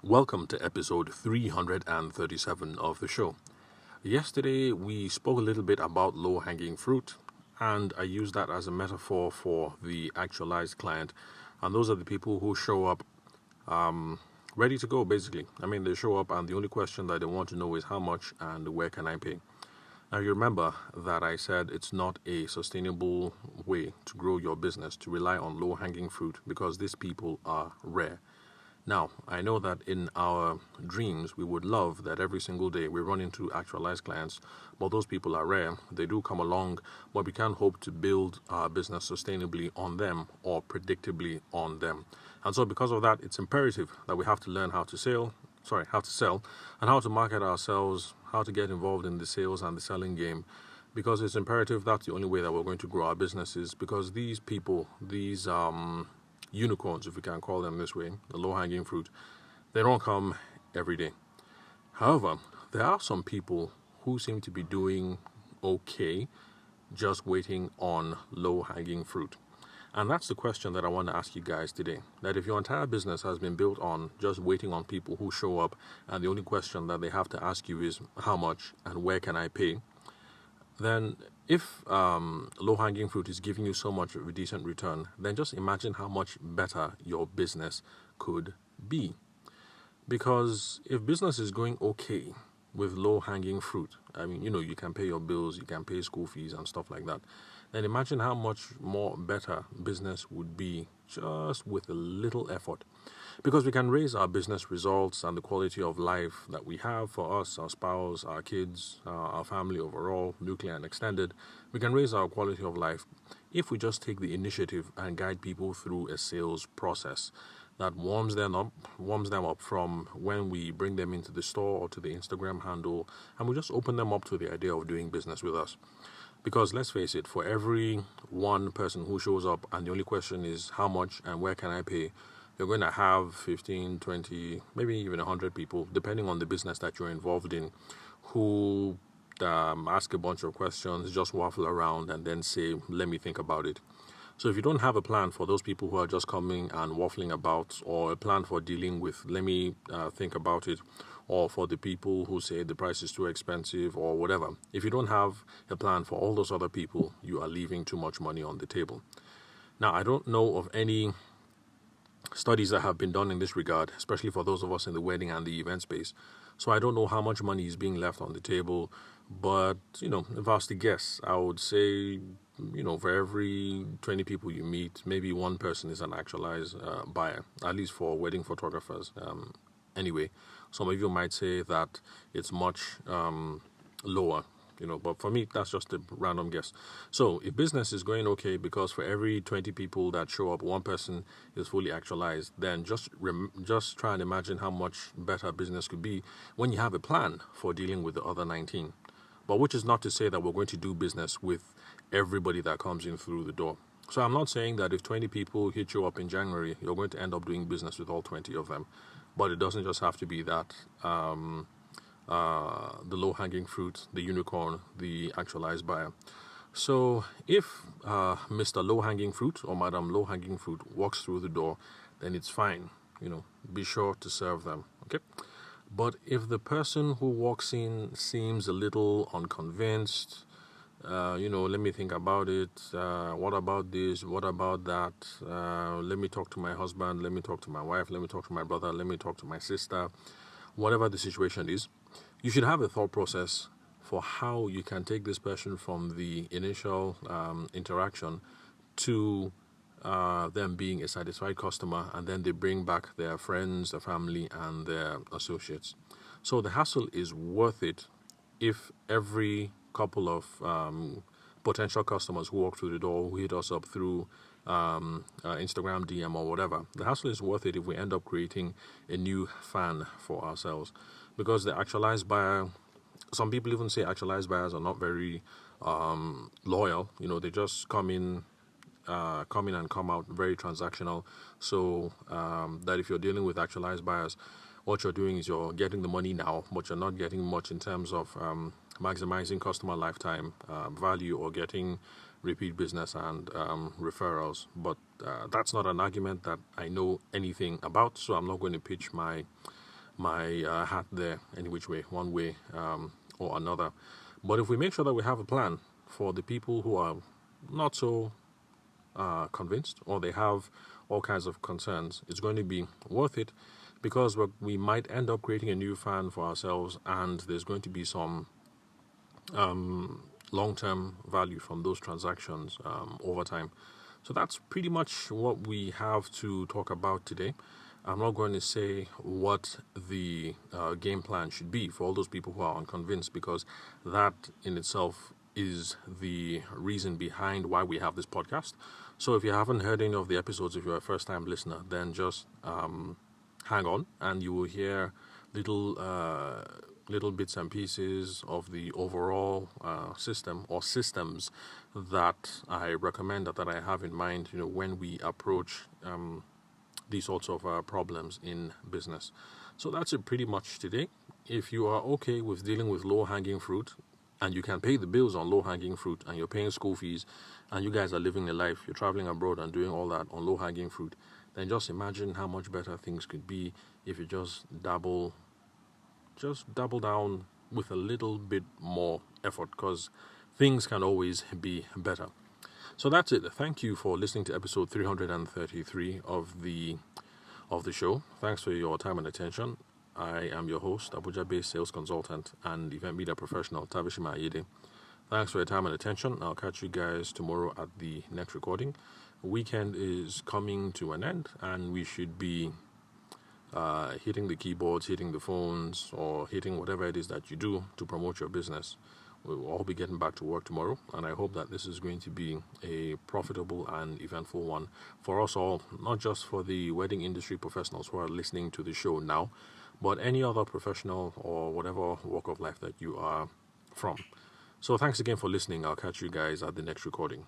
Welcome to episode 337 of the show. Yesterday, we spoke a little bit about low hanging fruit, and I used that as a metaphor for the actualized client. And those are the people who show up ready to go, basically. I mean, they show up, and the only question that they want to know is how much and where can I pay? Now, you remember that I said it's not a sustainable way to grow your business to rely on low hanging fruit because these people are rare. Now, I know that in our dreams, we would love that every single day we run into actualized clients, but those people are rare. They do come along, but we can't hope to build our business sustainably on them or predictably on them. And so, because of that, it's imperative that we have to learn how to sell, and how to market ourselves, how to get involved in the sales and the selling game. Because it's imperative, that's the only way that we're going to grow our businesses. Because these people, these unicorns, if we can call them this way, the low-hanging fruit, they don't come every day. However, there are some people who seem to be doing okay just waiting on low-hanging fruit. And that's the question that I want to ask you guys today. That if your entire business has been built on just waiting on people who show up, and the only question that they have to ask you is how much and where can I pay, then if low-hanging fruit is giving you so much of a decent return, then just imagine how much better your business could be. Because if business is going okay with low-hanging fruit, I mean, you can pay your bills, you can pay school fees and stuff like that, then imagine how much more better business would be just with a little effort. Because we can raise our business results and the quality of life that we have for us, our spouse, our kids, our family overall, nuclear and extended. We can raise our quality of life if we just take the initiative and guide people through a sales process that warms them up from when we bring them into the store or to the Instagram handle, and we just open them up to the idea of doing business with us. Because let's face it, for every one person who shows up and the only question is how much and where can I pay, you're going to have 15, 20, maybe even 100 people, depending on the business that you're involved in, who ask a bunch of questions, just waffle around, and then say, let me think about it. So if you don't have a plan for those people who are just coming and waffling about, or a plan for dealing with, let me think about it, or for the people who say the price is too expensive or whatever, if you don't have a plan for all those other people, you are leaving too much money on the table. Now, I don't know of any studies that have been done in this regard, especially for those of us in the wedding and the event space. So I don't know how much money is being left on the table, but, if I was to guess, I would say, for every 20 people you meet, maybe one person is an actualized buyer, at least for wedding photographers. Anyway, some of you might say that it's much lower, but for me, that's just a random guess. So if business is going okay because for every 20 people that show up, one person is fully actualized, then just try and imagine how much better business could be when you have a plan for dealing with the other 19. But which is not to say that we're going to do business with everybody that comes in through the door. So I'm not saying that if 20 people hit you up in January, you're going to end up doing business with all 20 of them. But it doesn't just have to be that. The low-hanging fruit, the unicorn, the actualized buyer. So if Mr. Low-hanging fruit or Madam Low-hanging fruit walks through the door, then it's fine. Be sure to serve them. Okay. But if the person who walks in seems a little unconvinced, let me think about it. What about this? What about that? Let me talk to my husband. Let me talk to my wife. Let me talk to my brother. Let me talk to my sister. Whatever the situation is, you should have a thought process for how you can take this person from the initial interaction to them being a satisfied customer, and then they bring back their friends, their family, and their associates. So the hassle is worth it if every couple of potential customers who walk through the door, who hit us up through Instagram DM or whatever, the hassle is worth it if we end up creating a new fan for ourselves. Because the actualized buyer, some people even say actualized buyers are not very loyal. They just come in and come out very transactional. So that if you're dealing with actualized buyers, what you're doing is you're getting the money now, but you're not getting much in terms of maximizing customer lifetime value or getting repeat business and referrals. But that's not an argument that I know anything about, so I'm not going to pitch my my hat there any which way, one way or another. But if we make sure that we have a plan for the people who are not so convinced, or they have all kinds of concerns, it's going to be worth it, because we might end up creating a new fan for ourselves, and there's going to be some long-term value from those transactions over time. So that's pretty much what we have to talk about today. I'm not going to say what the game plan should be for all those people who are unconvinced, because that in itself is the reason behind why we have this podcast. So if you haven't heard any of the episodes, if you're a first-time listener, then just hang on, and you will hear little bits and pieces of the overall system or systems that I recommend, that I have in mind, when we approach these sorts of problems in business. So that's it pretty much today. If you are okay with dealing with low-hanging fruit, and you can pay the bills on low-hanging fruit, and you're paying school fees, and you guys are living a life, you're traveling abroad and doing all that on low-hanging fruit, then just imagine how much better things could be if you just double down with a little bit more effort, because things can always be better. So that's it. Thank you for listening to episode 333 of the show. Thanks for your time and attention. I am your host, Abuja-based sales consultant and event media professional, Tabishima Ayede. Thanks for your time and attention. I'll catch you guys tomorrow at the next recording. Weekend is coming to an end, and we should be hitting the keyboards, hitting the phones, or hitting whatever it is that you do to promote your business. We'll all be getting back to work tomorrow, and I hope that this is going to be a profitable and eventful one for us all, not just for the wedding industry professionals who are listening to the show now, but any other professional or whatever walk of life that you are from. So thanks again for listening. I'll catch you guys at the next recording.